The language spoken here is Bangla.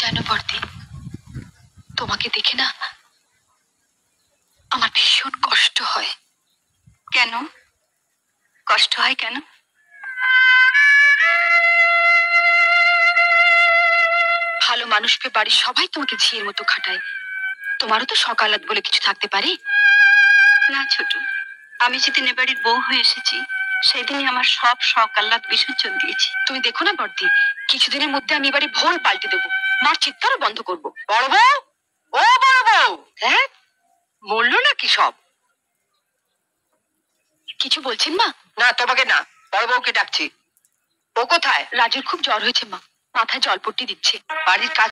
জানো বর্দি, তোমাকে দেখে না আমার ভীষণ কষ্ট হয়। কেন কষ্ট হয় কেন? ভালো মানুষকে বাড়ির সবাই তোমাকে ঝিয়ের মতো খাটায়, তোমারও তো সকালাত বলে কিছু থাকতে পারে না ছোট, আমি যেদিন এ বাড়ির বউ হয়ে এসেছি সেদিনই আমার সব শখ আহ্লাদ বিসর্জন দিয়েছি। তুমি দেখো না বর্দি, কিছুদিনের মধ্যে আমি এবারে ভোল পাল্টে দেবো, মার চিৎকারও বন্ধ করবো। বড় বউ, ও বড় বউ, হ্যাঁ বললো নাকি সব? কিছু বলছেন মা? না তোমাকে না, বড় বউকে ডাকছি। ও কোথায়? রাজুর খুব জ্বর হয়েছে মা, মাথায় জলপট্টি দিচ্ছে। বাড়ির কাজ